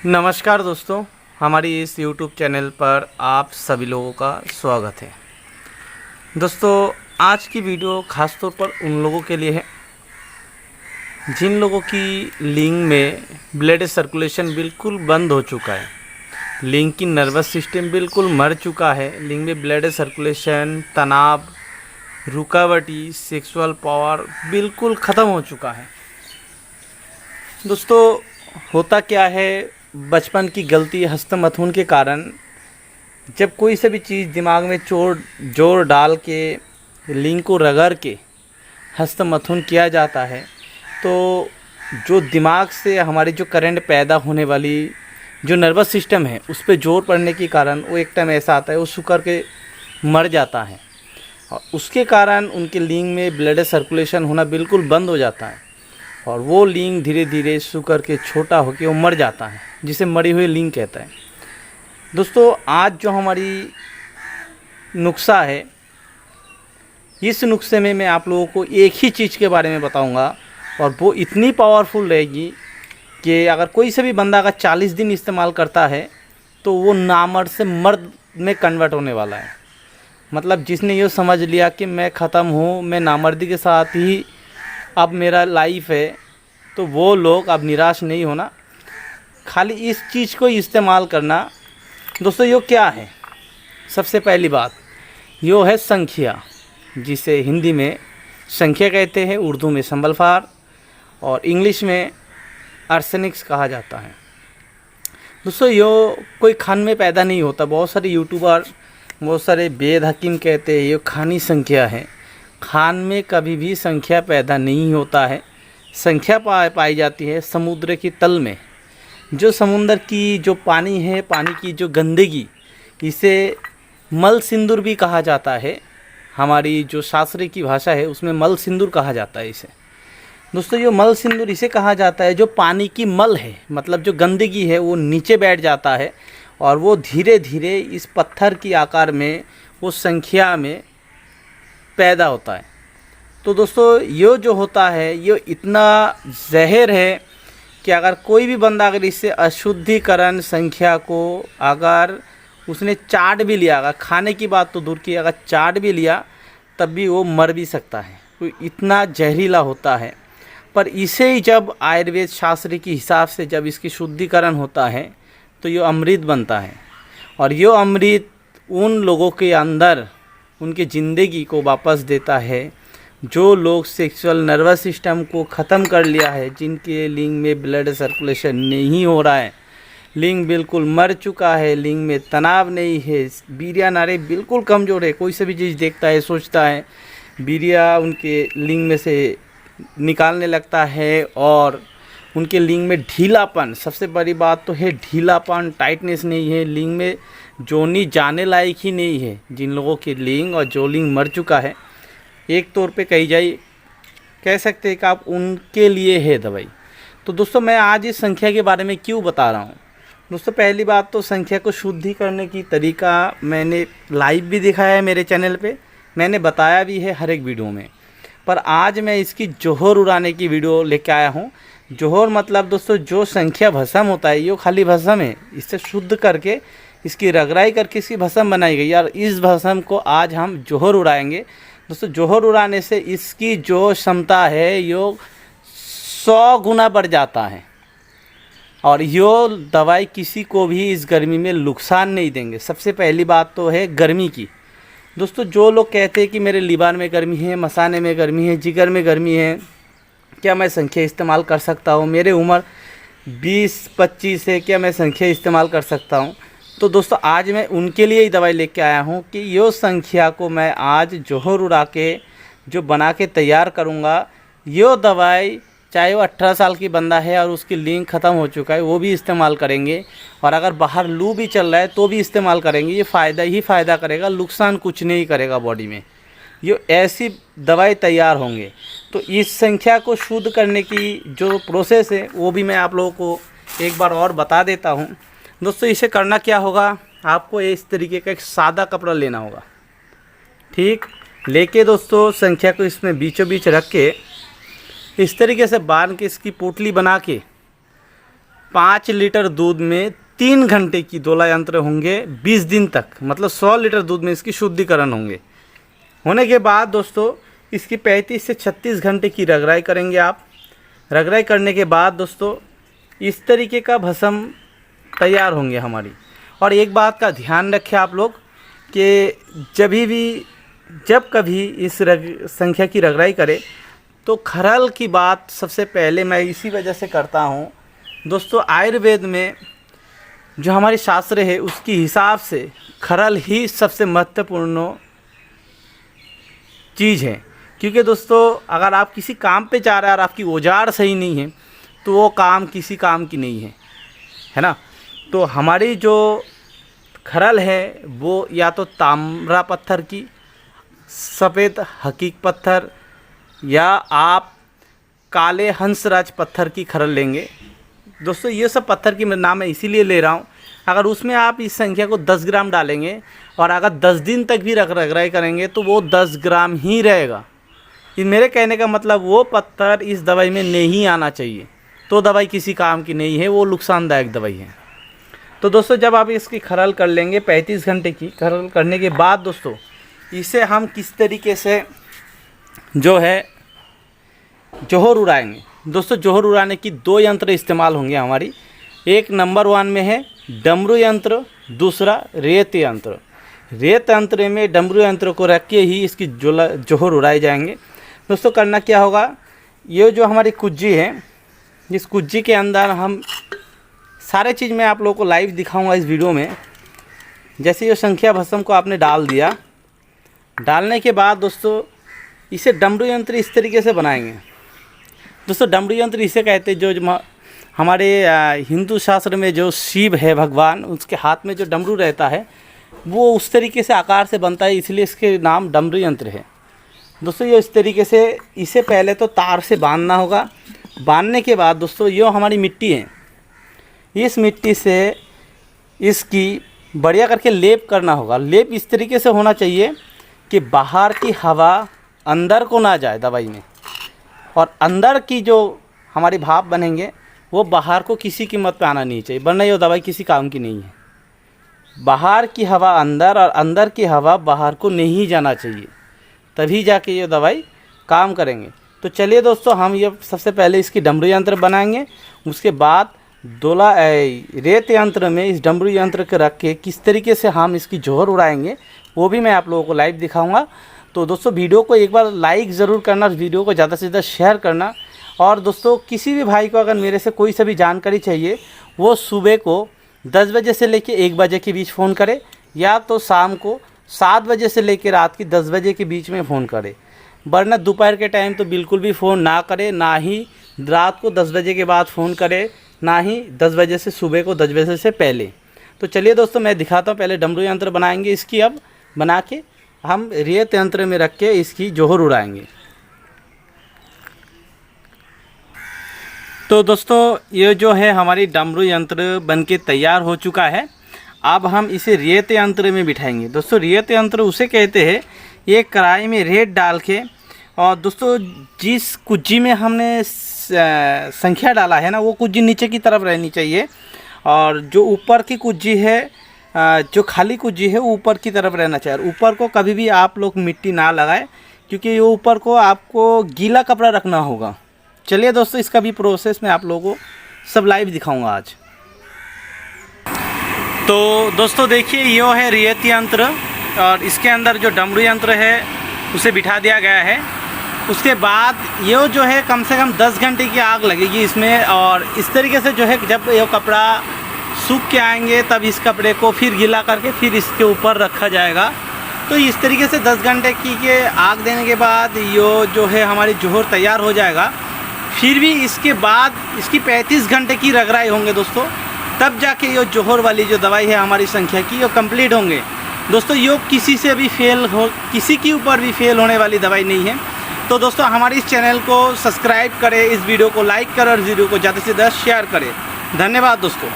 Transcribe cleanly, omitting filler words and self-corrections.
नमस्कार दोस्तों, हमारी इस YouTube चैनल पर आप सभी लोगों का स्वागत है। दोस्तों, आज की वीडियो ख़ास तौर पर उन लोगों के लिए है जिन लोगों की लिंग में ब्लड सर्कुलेशन बिल्कुल बंद हो चुका है, लिंग की नर्वस सिस्टम बिल्कुल मर चुका है, लिंग में ब्लड सर्कुलेशन, तनाव, रुकावटी, सेक्सुअल पावर बिल्कुल ख़त्म हो चुका है। दोस्तों, होता क्या है, बचपन की गलती हस्तमैथुन के कारण जब कोई सा भी चीज़ दिमाग में जोर डाल के लिंग को रगड़ के हस्तमैथुन किया जाता है तो जो दिमाग से हमारी जो करंट पैदा होने वाली जो नर्वस सिस्टम है उस पर जोर पड़ने के कारण वो एक टाइम ऐसा आता है वो सूख के मर जाता है और उसके कारण उनके लिंग में ब्लड सर्कुलेशन होना बिल्कुल बंद हो जाता है और वो लिंग धीरे धीरे सूख के छोटा होकर वो मर जाता है, जिसे मरी हुई लिंग कहता है। दोस्तों, आज जो हमारी नुस्खा है, इस नुस्खे में मैं आप लोगों को एक ही चीज़ के बारे में बताऊंगा और वो इतनी पावरफुल रहेगी कि अगर कोई से भी बंदा अगर 40 दिन इस्तेमाल करता है तो वो नामर्द से मर्द में कन्वर्ट होने वाला है। मतलब जिसने ये समझ लिया कि मैं ख़त्म हूँ, मैं नामर्दी के साथ ही अब मेरा लाइफ है, तो वो लोग अब निराश नहीं होना, खाली इस चीज़ को इस्तेमाल करना। दोस्तों, यो क्या है? सबसे पहली बात यो है संख्या, जिसे हिंदी में संख्या कहते हैं, उर्दू में संबलफार और इंग्लिश में आर्सेनिक्स कहा जाता है। दोस्तों, यो कोई खान में पैदा नहीं होता। बहुत सारे यूट्यूबर, बहुत सारे वेद हकीम कहते हैं ये खानी संख्या है। खान में कभी भी संख्या पैदा नहीं होता है। संख्या पाई जाती है समुद्र की तल में। जो समुद्र की जो पानी है, पानी की जो गंदगी, इसे मल सिंदूर भी कहा जाता है। हमारी जो शास्त्रीय की भाषा है उसमें मल सिंदूर कहा जाता है इसे। दोस्तों, ये मल सिंदूर इसे कहा जाता है जो पानी की मल है, मतलब जो गंदगी है वो नीचे बैठ जाता है और वो धीरे धीरे इस पत्थर की आकार में वो संख्या में पैदा होता है। तो दोस्तों, ये जो होता है ये इतना जहर है कि अगर कोई भी बंदा अगर इससे अशुद्धिकरण संख्या को अगर उसने चाट भी लिया, अगर खाने की बात तो दूर की, अगर चाट भी लिया तब भी वो मर भी सकता है। तो इतना जहरीला होता है। पर इसे ही जब आयुर्वेद शास्त्र के हिसाब से जब इसकी शुद्धिकरण होता है तो ये अमृत बनता है और ये अमृत उन लोगों के अंदर उनकी ज़िंदगी को वापस देता है जो लोग सेक्सुअल नर्वस सिस्टम को ख़त्म कर लिया है, जिनके लिंग में ब्लड सर्कुलेशन नहीं हो रहा है, लिंग बिल्कुल मर चुका है, लिंग में तनाव नहीं है, वीर्य नाड़ी बिल्कुल कमज़ोर है। कोई से भी चीज़ देखता है सोचता है वीर्य उनके लिंग में से निकालने लगता है और उनके लिंग में ढीलापन, सबसे बड़ी बात तो है ढीलापन, टाइटनेस नहीं है, लिंग में जोनी जाने लायक ही नहीं है। जिन लोगों की लिंग और जो लिंग मर चुका है, एक तौर पे कह सकते हैं कि आप उनके लिए है दवाई। तो दोस्तों, मैं आज इस संख्या के बारे में क्यों बता रहा हूँ? दोस्तों, पहली बात तो संख्या को शुद्धि करने की तरीका मैंने लाइव भी दिखाया है मेरे चैनल पे, मैंने बताया भी है हर एक वीडियो में। पर आज मैं इसकी जोहर उड़ाने की वीडियो लेके आया हूँ। जोहर मतलब दोस्तों जो संख्या भस्म होता है, ये खाली भस्म है, इससे शुद्ध करके इसकी रगड़ाई करके इसकी भस्म बनाई गई और इस भस्म को आज हम जोहर उड़ाएंगे। दोस्तों, जोहर उड़ाने से इसकी जो क्षमता है यो 100 गुना बढ़ जाता है और यो दवाई किसी को भी इस गर्मी में नुकसान नहीं देंगे। सबसे पहली बात तो है गर्मी की। दोस्तों, जो लोग कहते हैं कि मेरे लिवर में गर्मी है, मसाने में गर्मी है, जिगर में गर्मी है, क्या मैं संख्या इस्तेमाल कर सकता हूँ? मेरे उम्र 20-25 है, क्या मैं संख्या इस्तेमाल कर सकता हूँ? तो दोस्तों, आज मैं उनके लिए ही दवाई लेके आया हूँ कि यो संख्या को मैं आज जोहर उड़ा के जो बना के तैयार करूँगा। यो दवाई चाहे वो 18 साल की बंदा है और उसकी लिंग ख़त्म हो चुका है वो भी इस्तेमाल करेंगे और अगर बाहर लू भी चल रहा है तो भी इस्तेमाल करेंगे। ये फ़ायदा ही फ़ायदा करेगा, नुकसान कुछ नहीं करेगा बॉडी में। ये ऐसी दवाई तैयार होंगे। तो इस संख्या को शुद्ध करने की जो प्रोसेस है वो भी मैं आप लोगों को एक बार और बता देता हूँ। दोस्तों, इसे करना क्या होगा, आपको इस तरीके का एक सादा कपड़ा लेना होगा। ठीक, लेके दोस्तों संख्या को इसमें बीचों बीच रख के इस तरीके से बांध के इसकी पोटली बना के 5 लीटर दूध में 3 घंटे की दोला यंत्र होंगे 20 दिन तक, मतलब 100 लीटर दूध में इसकी शुद्धिकरण होंगे। होने के बाद दोस्तों इसकी 35 से 36 घंटे की रगड़ाई करेंगे आप। रगड़ाई करने के बाद दोस्तों इस तरीके का भस्म तैयार होंगे हमारी। और एक बात का ध्यान रखें आप लोग कि जब कभी इस संख्या की रगड़ाई करें तो खरल की बात सबसे पहले मैं इसी वजह से करता हूँ दोस्तों। आयुर्वेद में जो हमारी शास्त्र है उसके हिसाब से खरल ही सबसे महत्वपूर्ण चीज़ है, क्योंकि दोस्तों अगर आप किसी काम पे जा रहे हैं और आपकी औजार सही नहीं है तो वो काम किसी काम की नहीं है ना। तो हमारी जो खरल है वो या तो ताम्रा पत्थर की, सफ़ेद हकीक पत्थर, या आप काले हंसराज पत्थर की खरल लेंगे दोस्तों। ये सब पत्थर की नाम मैं इसीलिए ले रहा हूँ, अगर उसमें आप इस संख्या को 10 ग्राम डालेंगे और अगर 10 दिन तक भी रगड़ाई करेंगे तो वो 10 ग्राम ही रहेगा। ये मेरे कहने का मतलब वो पत्थर इस दवाई में नहीं आना चाहिए, तो दवाई किसी काम की नहीं है, वो नुकसानदायक दवाई है। तो दोस्तों जब आप इसकी खरल कर लेंगे 35 घंटे की खरल करने के बाद दोस्तों इसे हम किस तरीके से जो है जोहर उड़ाएंगे। दोस्तों जोहर उड़ाने की 2 यंत्र इस्तेमाल होंगे हमारी। एक नंबर 1 में है डमरू यंत्र, दूसरा रेत यंत्र। रेत यंत्र में डमरू यंत्र को रख के ही इसकी जोहर उड़ाए जाएंगे। दोस्तों करना क्या होगा, ये जो हमारी कुज्जी है, इस कुज्जी के अंदर हम सारे चीज़ मैं आप लोगों को लाइव दिखाऊंगा इस वीडियो में। जैसे ये संख्या भस्म को आपने डाल दिया, डालने के बाद दोस्तों इसे डमरू यंत्र इस तरीके से बनाएंगे। दोस्तों डमरू यंत्र इसे कहते हैं जो हमारे हिंदू शास्त्र में जो शिव है भगवान, उसके हाथ में जो डमरू रहता है वो उस तरीके से आकार से बनता है, इसलिए इसके नाम डमरू यंत्र है। दोस्तों ये इस तरीके से इसे पहले तो तार से बांधना होगा। बांधने के बाद दोस्तों ये हमारी मिट्टी है, इस मिट्टी से इसकी बढ़िया करके लेप करना होगा। लेप इस तरीके से होना चाहिए कि बाहर की हवा अंदर को ना जाए दवाई में, और अंदर की जो हमारी भाप बनेंगे वो बाहर को किसी कीमत पे आना नहीं चाहिए, वरना ये दवाई किसी काम की नहीं है। बाहर की हवा अंदर और अंदर की हवा बाहर को नहीं जाना चाहिए, तभी जाके ये दवाई काम करेंगे। तो चलिए दोस्तों हम ये सबसे पहले इसकी डमरू यंत्र बनाएंगे, उसके बाद रेत यंत्र में इस डमरू यंत्र को रख के किस तरीके से हम इसकी जोहर उड़ाएंगे वो भी मैं आप लोगों को लाइव दिखाऊंगा। तो दोस्तों वीडियो को एक बार लाइक ज़रूर करना, वीडियो को ज़्यादा से ज़्यादा शेयर करना। और दोस्तों किसी भी भाई को अगर मेरे से कोई सा भी जानकारी चाहिए वो सुबह को 10 बजे से लेकर 1 बजे के बीच फ़ोन करे, या तो शाम को 7 बजे से लेकर रात की 10 बजे के बीच में फ़ोन करे, वरना दोपहर के टाइम तो बिल्कुल भी फ़ोन ना करे, ना ही रात को 10 बजे के बाद फ़ोन करे, ना ही 10 बजे से सुबह को 10 बजे से पहले। तो चलिए दोस्तों मैं दिखाता हूँ, पहले डमरू यंत्र बनाएंगे इसकी, अब बना के हम रेत यंत्र में रख के इसकी जोहर उड़ाएंगे। तो दोस्तों ये जो है हमारी डमरू यंत्र बनके तैयार हो चुका है। अब हम इसे रेत यंत्र में बिठाएंगे। दोस्तों रेत यंत्र उसे कहते हैं, ये कढ़ाई में रेत डाल के, और दोस्तों जिस कुज्जी में हमने संख्या डाला है ना वो कुज्जी नीचे की तरफ रहनी चाहिए, और जो ऊपर की कुज्जी है, जो खाली कुज्जी है वो ऊपर की तरफ रहना चाहिए। ऊपर को कभी भी आप लोग मिट्टी ना लगाएं, क्योंकि ये ऊपर को आपको गीला कपड़ा रखना होगा। चलिए दोस्तों इसका भी प्रोसेस मैं आप लोगों को सब लाइव दिखाऊंगा आज। तो दोस्तों देखिए ये है रेत यंत्र, और इसके अंदर जो डमरू यंत्र है उसे बिठा दिया गया है। उसके बाद ये जो है कम से कम 10 घंटे की आग लगेगी इसमें, और इस तरीके से जो है जब ये कपड़ा सूख के आएंगे तब इस कपड़े को फिर गीला करके फिर इसके ऊपर रखा जाएगा। तो इस तरीके से 10 घंटे की के आग देने के बाद ये जो है हमारी जोहर तैयार हो जाएगा। फिर भी इसके बाद इसकी 35 घंटे की रगड़ाई होंगे दोस्तों, तब जाके ये जोहर वाली जो दवाई है हमारी संख्या की ये कंप्लीट होंगे। दोस्तों ये किसी से भी किसी के ऊपर भी फेल होने वाली दवाई नहीं है। तो दोस्तों हमारे इस चैनल को सब्सक्राइब करें, इस वीडियो को लाइक करें और वीडियो को ज़्यादा से ज़्यादा शेयर करें। धन्यवाद दोस्तों।